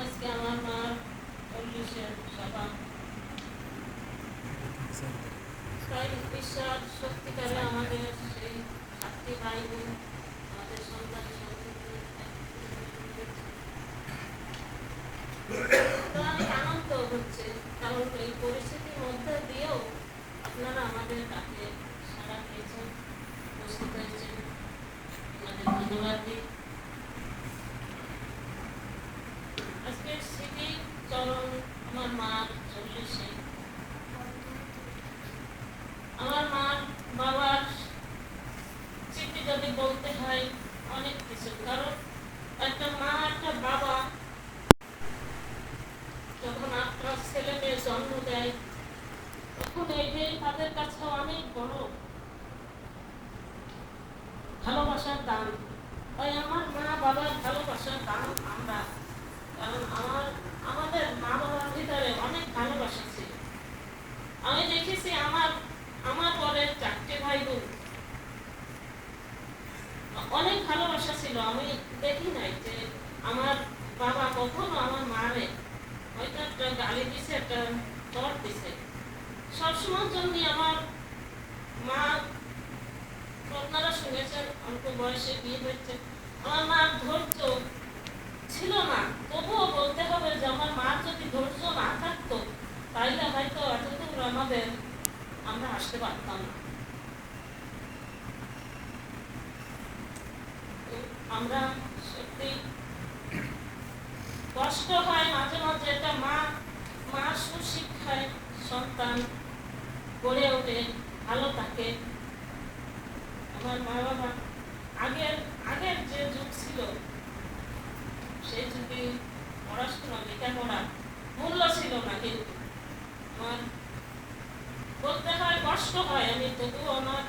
আজকে আমার মার 40-এর সভা। তাই বিশ্বাস সত্যিকারে আমাদের সেই 7টি ভাই বোন, আমাদের সন্তান সন্ততি অনেক আনন্দ হচ্ছে, কারণ এই পরিস্থিতির মধ্যে দিয়েও আপনারা আমাদের ডাকে সাড়া দিয়েছেন, উপস্থিত হয়েছেন, আমাদের ধন্যবাদ দিই। আজকের স্মৃতি চরণ আমার মার 40-এ। আমার মার বাবার স্মৃতি যদি বলতে হয় অনেক কিছু, কারণ একটা মা একটা বাবা যখন আপনার ছেলে মেয়ে জন্ম দেয় তখন এটাই তাদের কাছে অনেক বড় ভালোবাসার দান। তাই আমার মা বাবার ভালোবাসার দান আমরা, কারণ আমাদের মা বাবার ভিতরে অনেক ভালোবাসা ছিল। আমি দেখেছি আমার পরে 4টে ভাই বোন, অনেক ভালোবাসা ছিল। আমি দেখি নাই যে আমার বাবা কখনো আমার মারে হয়তো একটা গালি দিছে, একটা চড় দিছে। সবসময়ের জন্য আমার মা, আপনারা শুনেছেন অল্প বয়সে বিয়ে হয়েছে, আমার মার ধৈর্য ছিল না। তবুও বলতে হবে যে আমার মার যদি ধৈর্য না থাকতো তাইলে হয়তো এতদূর আমরা আসতে পারতাম না। আমরা সত্যি কষ্ট হয় মাঝে মাঝে, একটা মা সুশিক্ষায় সন্তান গড়ে ওঠে, ভালো থাকে। আমার মা বাবা আগের যে যুগ ছিল সেই যুগে পড়াশোনা লেখাপড়া মূল্য ছিল না, কিন্তু আমার বলতে হয় কষ্ট হয়। আমি তবুও আমার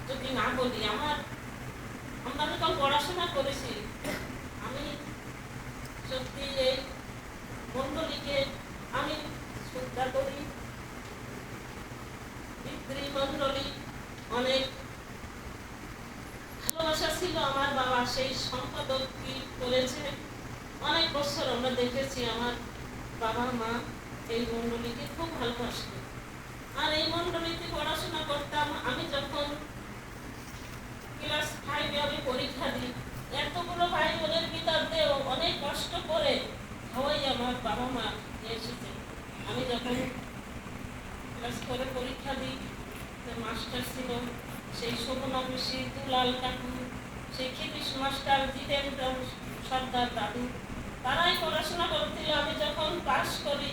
যদি না বলি, আমরা যখন পড়াশোনা করেছি, আমি সত্যি এই মণ্ডলীকে আমি শ্রদ্ধা করি। পিতৃমণ্ডলী অনেক ভালোবাসা ছিল। আমার বাবা সেই সম্পাদক কি করেছে, অনেক বছর আমরা দেখেছি আমার বাবা মা এই মণ্ডলীকে খুব ভালোবাসত। আর এই মণ্ডলীতে পড়াশোনা করতাম। আমি যখন ক্লাস 5-এ আমি পরীক্ষা দিই, এতগুলো ভাই বোনের ভিতর দিয়েও অনেক কষ্ট করে হওয়াই আমার বাবা মা এসেছে। আমি যখন ক্লাস 4-এ পরীক্ষা দিই, মাস্টার ছিল সেই শোভনা পিসি, দুলাল কাকু, সেই খিতিশ মাস্টার, জিতেন্দ্র সর্দার দাদু, তারাই পড়াশোনা করছিল। আমি যখন পাস করি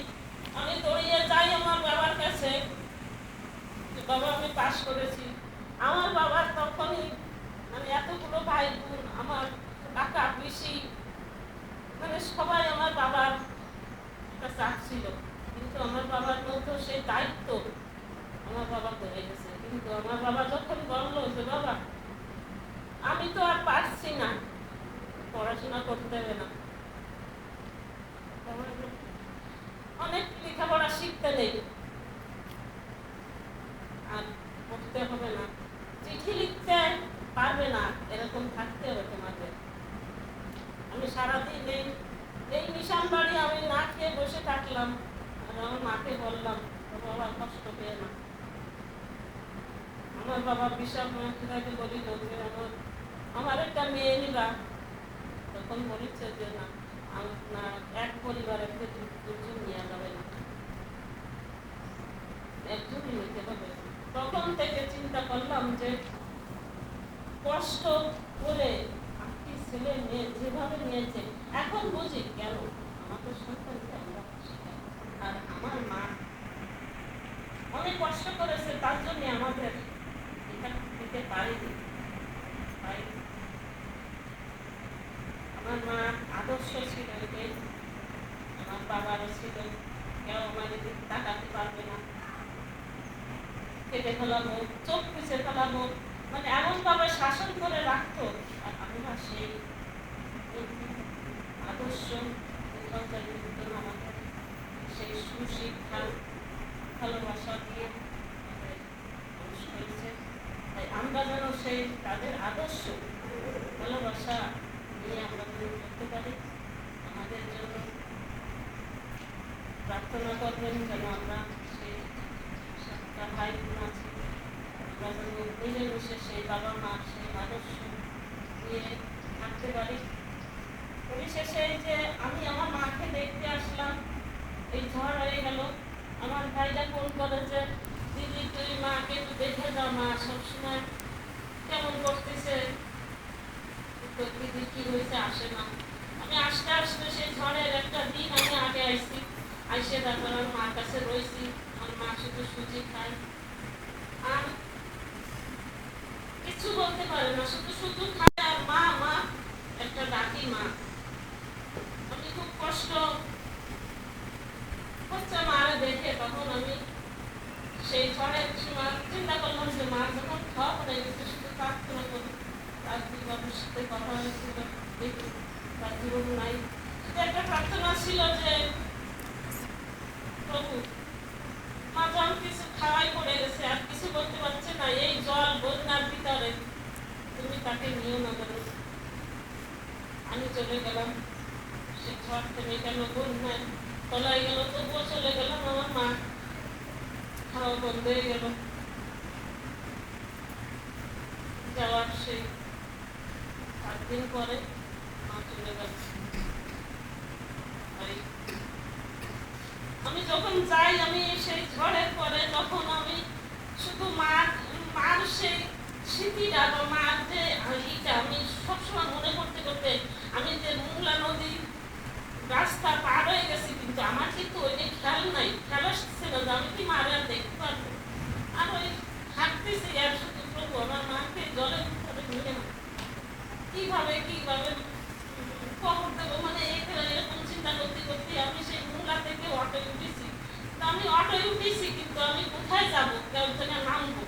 আমি দৌড়িয়ে যাই আমার বাবার কাছে, বাবা আমি পাস করেছি। আমার বাবার তখনই মানে এতগুলো ভাই বোন, আমার কাকা পিসি, মানে সবাই আমার বাবার একটা চাপ ছিল, কিন্তু আমার বাবার মধ্যে সেই দায়িত্ব আমার বাবা করে গেছে। কিন্তু আমার বাবা যখন বললো যে বাবা আমি তো আর পারছি না, পড়াশোনা করতে হবে না, অনেক লেখাপড়া শিখতে নেই আর পড়তে হবে না, চিঠি লিখতে পারবে না, এরকম থাকতে হবে তোমাদের। আমি সারাদিন এই নিশান বাড়ি আমি না খেয়ে বসে থাকলাম। আর আমার মাকে বললাম বাবা কষ্ট পেয়ে না। আমার বাবা বিশাল মাকে বলিল যে আমার একটা মেয়ে নিবা। তখন বলেছে যে না, আপনার এক পরিবারের থেকে 2জন নেওয়া যাবে না, একজনই নিতে হবে। তখন থেকে চিন্তা করলাম যে কষ্ট করে আপনি ছেলে মেয়ে যেভাবে নিয়েছে, এখন বুঝি কেন আমাদের সন্তানকে আমরা শেখাই। আর আমার মা অনেক কষ্ট করেছে, তার জন্য আমাদের এখানে দিতে পারিনি। আমার মা আদর্শ ছিল, আমার বাবারও ছিল, কেউ আমার দিকে তাকাতে পারবে না, কেটে ফেলাবো, চোখ পিছিয়ে ফেলাবো, মানে এমন ভাবে শাসন করে রাখতো। আর আমরা সেই আদর্শ আমাদের সেই সুশিক্ষা ভালোবাসা দিয়ে আমাদের মানুষ করেছে। তাই আমরা যেন সেই তাদের আদর্শ ভালোবাসা নিয়ে আমরা করতে পারি। আমাদের জন্য প্রার্থনা করবেন যেন আমরা সেই 7টা ভাই বোন আছে, আমরা যেন মিলেমিশে সেই বাবা মা সেই আদর্শ নিয়ে থাকতে পারি। পরিশেষে এই যে আমি আমার মাকে দেখতে আসলাম, এই ঝড় হয়ে গেল, আমার ভাইরা ফোন করে যে দিদি তুই মাকে একটু দেখে যাও, মা সবসময় কেমন করতেছে, তো দিদি কি হয়েছে আসে না। আমি আসতে আসতে সেই ঝড়ের একটা দিন আমি আগে আইসি, আইসে তারপর আমার মার কাছে রয়েছি। আমার মা শুধু সুজি খায় আর কিছু বলতে পারে না, শুধু শুধু খায় আর মা মা একটা ডাকি মা। আমি খুব কষ্ট হচ্ছে মারে দেখে, তখন আমি সেই ঝড়ের সময় চিন্তা করলাম যে মা যখন খাওয়া হয়ে গেছে শুধু প্রার্থনা করি। তার বাবুর সাথে কথা হয়েছিল, দেখি তার জীবন নাই, শুধু একটা প্রার্থনা ছিল যে প্রভু মা যখন কিছু খাওয়াই পড়ে গেছে আর কিছু বলতে পারছে না, এই জল বন্যার ভিতরে তুমি তাকে নিও না বলো। আমি চলে গেলাম, সে ঝড় থেমে গেল, বন্যায় তলায় গেল, তবুও চলে গেলাম। আমার মা খাওয়া বন্ধ হয়ে গেল। যাওয়ার সেই 8 দিন পরে মা চলে গেল। আমি যখন যাই, আমি সেই ঝড়ের পরে তখন আমি শুধু মার সেই স্মৃতিটা বা মার যে ইটা আমি সবসময় মনে করতে করতে আমি যে মোংলা নদী রাস্তা পার হয়ে গেছি, কিন্তু আমার কিন্তু ওই খেয়াল নাই, খেয়াল আসছে না যে আমি কি মারে আর দেখতে পারবো। আর ওই হাঁটতেছি আর শুধু প্রভু আমার মাকে জলের ভিতরে নিয়ে কিভাবে খবর দেবো, মানে এরকম চিন্তা করতে করতে আমি সেই মোংলা থেকে অটোয় উঠেছি। তো আমি অটোয় উঠেছি, কিন্তু আমি কোথায় যাবো, কেউ থেকে নামবো,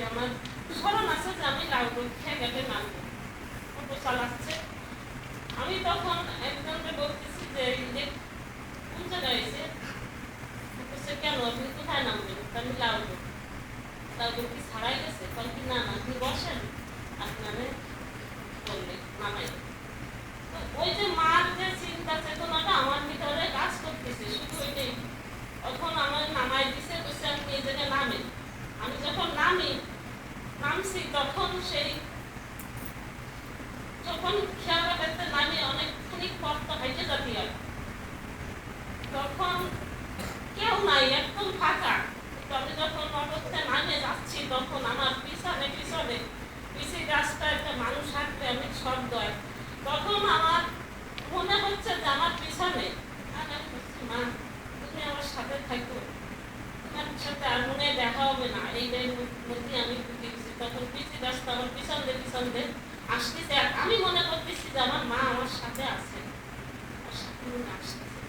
আমার স্মরণ আছে যে আমি খেয়ে নামবো, অটো চালাচ্ছে। আমি তখন একজনকে বলতেছি যে কোন জায়গায় এসে কেন আপনি কোথায় নামবেন, আমি লাউডো কি ছাড়াই গেছে, কারণ কি না আপনি বসেন আপনারে বললে নামাই। তো ওই যে মার যে চিন্তা চেতনাটা আমার ভিতরে কাজ করতেছে, শুধু ওইটাই। তখন আমার নামাই দিছে, বলছে আপনি এই জায়গায় নামেন। আমি যখন নামছি তখন যখন খেয়াল করতে নামে অনেকখানি পথ তো হাইটে যাতে হয়, তখন কেউ নাই, একদম ফাঁকা। আমি যখন অটোতে নামে যাচ্ছি তখন আমার পিছনে রাস্তায় একটা মানুষ হাঁটবে, আমি শব্দ হয়, তখন আমার মনে হচ্ছে যে আমার পিছনে মা তুমি আমার সাথে থাকো, তোমার সাথে আর মনে দেখা হবে না, এইটার মধ্যে আমি ঢুকে গেছি। তখন রাস্তা আমার পিছন দিয়ে আসতেছে, আর আমি মনে করতেছি যে আমার মা আমার সাথে আছে, আসতেছে।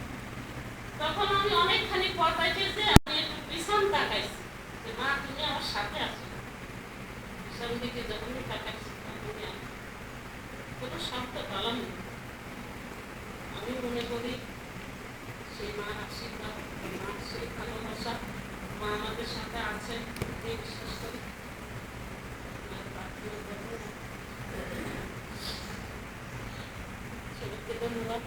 তখন আমি অনেকখানি পথ আইতেছে, আমি একটু পিছন তাকাইছি যে মা তুমি আমার সাথে আছো। পিছন দিকে যখনই তাকাইছি তখনই আমি কোনো শব্দ পেলাম না। আমি মনে করি সেই মার আশীর্বাদ, মার সেই ভালোবাসা, মা আমাদের সাথে আছে, এই বিশ্বাস করি। ধন্যবাদ।